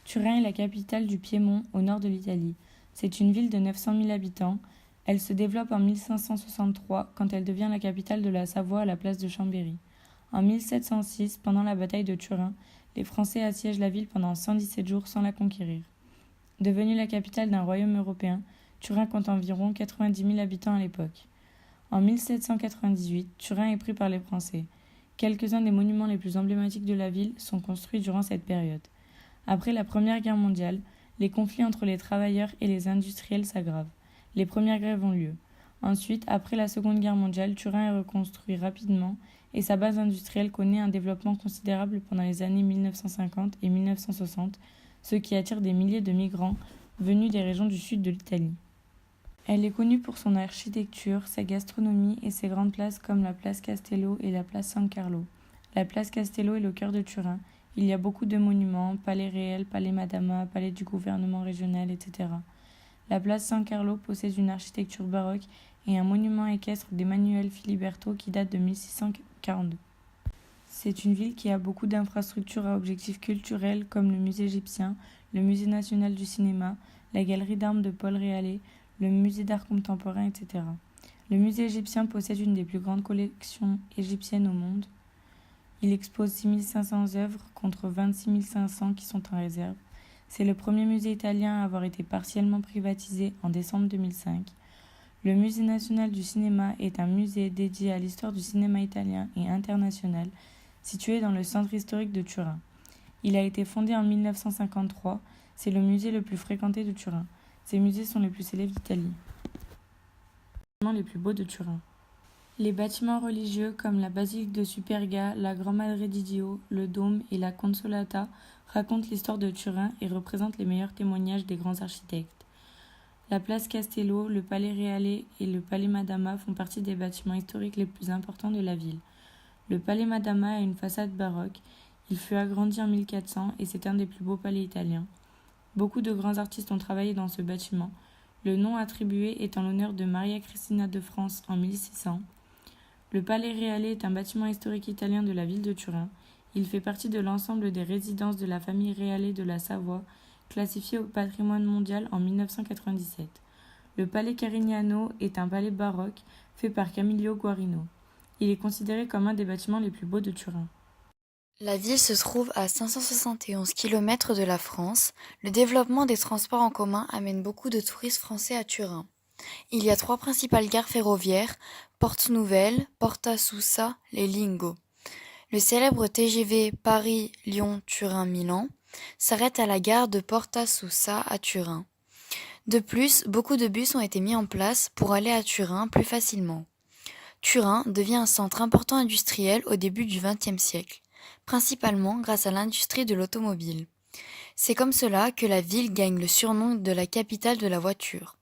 Turin est la capitale du Piémont, au nord de l'Italie. C'est une ville de 900 000 habitants. Elle se développe en 1563 quand elle devient la capitale de la Savoie à la place de Chambéry. En 1706, pendant la bataille de Turin, les Français assiègent la ville pendant 117 jours sans la conquérir. Devenue la capitale d'un royaume européen, Turin compte environ 90 000 habitants à l'époque. En 1798, Turin est pris par les Français. Quelques-uns des monuments les plus emblématiques de la ville sont construits durant cette période. Après la Première Guerre mondiale, les conflits entre les travailleurs et les industriels s'aggravent. Les premières grèves ont lieu. Ensuite, après la Seconde Guerre mondiale, Turin est reconstruit rapidement et sa base industrielle connaît un développement considérable pendant les années 1950 et 1960, ce qui attire des milliers de migrants venus des régions du sud de l'Italie. Elle est connue pour son architecture, sa gastronomie et ses grandes places comme la place Castello et la place San Carlo. La place Castello est le cœur de Turin. Il y a beaucoup de monuments, palais réel, palais Madama, palais du gouvernement régional, etc. La place San Carlo possède une architecture baroque et un monument équestre d'Emmanuel Filiberto qui date de 1642. C'est une ville qui a beaucoup d'infrastructures à objectifs culturels comme le musée égyptien, le musée national du cinéma, la galerie d'armes de Paul Réalé, le musée d'art contemporain, etc. Le musée égyptien possède une des plus grandes collections égyptiennes au monde. Il expose 6500 œuvres contre 26 500 qui sont en réserve. C'est le premier musée italien à avoir été partiellement privatisé en décembre 2005. Le musée national du cinéma est un musée dédié à l'histoire du cinéma italien et international, situé dans le centre historique de Turin. Il a été fondé en 1953. C'est le musée le plus fréquenté de Turin. Ces musées sont les plus célèbres d'Italie. Les plus beaux de Turin. Les bâtiments religieux comme la basilique de Superga, la Gran Madre di Dio, le Dôme et la Consolata racontent l'histoire de Turin et représentent les meilleurs témoignages des grands architectes. La place Castello, le palais Reale et le palais Madama font partie des bâtiments historiques les plus importants de la ville. Le palais Madama a une façade baroque. Il fut agrandi en 1400 et c'est un des plus beaux palais italiens. Beaucoup de grands artistes ont travaillé dans ce bâtiment. Le nom attribué est en l'honneur de Maria Cristina de France en 1600. Le palais Reale est un bâtiment historique italien de la ville de Turin. Il fait partie de l'ensemble des résidences de la famille Reale de la Savoie, classifié au patrimoine mondial en 1997. Le palais Carignano est un palais baroque fait par Camillo Guarino. Il est considéré comme un des bâtiments les plus beaux de Turin. La ville se trouve à 571 km de la France. Le développement des transports en commun amène beaucoup de touristes français à Turin. Il y a 3 principales gares ferroviaires, Porte Nouvelle, Porta Sousa et Lingo. Le célèbre TGV Paris-Lyon-Turin-Milan s'arrête à la gare de Porta Sousa à Turin. De plus, beaucoup de bus ont été mis en place pour aller à Turin plus facilement. Turin devient un centre important industriel au début du XXe siècle, principalement grâce à l'industrie de l'automobile. C'est comme cela que la ville gagne le surnom de la capitale de la voiture.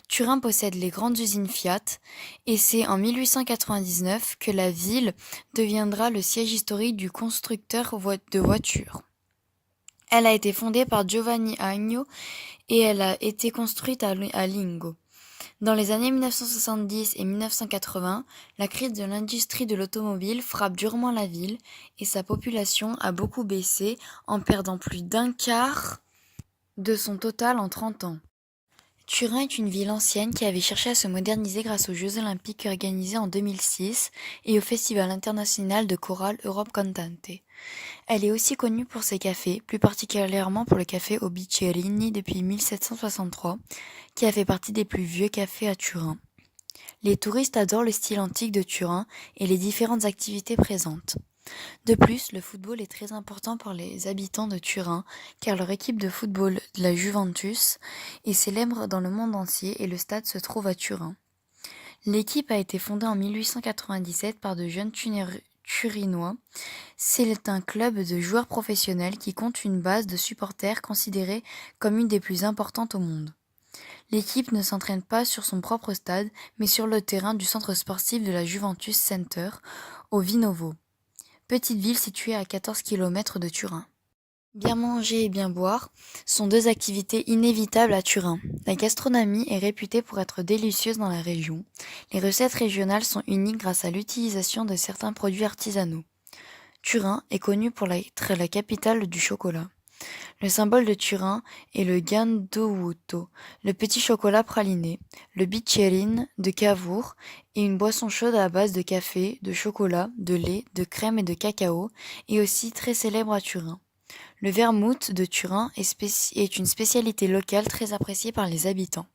Turin possède les grandes usines Fiat et c'est en 1899 que la ville deviendra le siège historique du constructeur de voitures. Elle a été fondée par Giovanni Agno et elle a été construite à Lingo. Dans les années 1970 et 1980, la crise de l'industrie de l'automobile frappe durement la ville et sa population a beaucoup baissé en perdant plus d'un quart de son total en 30 ans. Turin est une ville ancienne qui avait cherché à se moderniser grâce aux Jeux Olympiques organisés en 2006 et au Festival international de chorale Europe Cantante. Elle est aussi connue pour ses cafés, plus particulièrement pour le café au Biccherini depuis 1763, qui a fait partie des plus vieux cafés à Turin. Les touristes adorent le style antique de Turin et les différentes activités présentes. De plus, le football est très important pour les habitants de Turin, car leur équipe de football, la Juventus, est célèbre dans le monde entier et le stade se trouve à Turin. L'équipe a été fondée en 1897 par de jeunes Turinois. C'est un club de joueurs professionnels qui compte une base de supporters considérée comme une des plus importantes au monde. L'équipe ne s'entraîne pas sur son propre stade, mais sur le terrain du centre sportif de la Juventus Center, au Vinovo. Petite ville située à 14 km de Turin. Bien manger et bien boire sont 2 activités inévitables à Turin. La gastronomie est réputée pour être délicieuse dans la région. Les recettes régionales sont uniques grâce à l'utilisation de certains produits artisanaux. Turin est connue pour être la capitale du chocolat. Le symbole de Turin est le Ghiandouto, le petit chocolat praliné, le bicchierine de Cavour et une boisson chaude à base de café, de chocolat, de lait, de crème et de cacao, est aussi très célèbre à Turin. Le vermouth de Turin est une spécialité locale très appréciée par les habitants.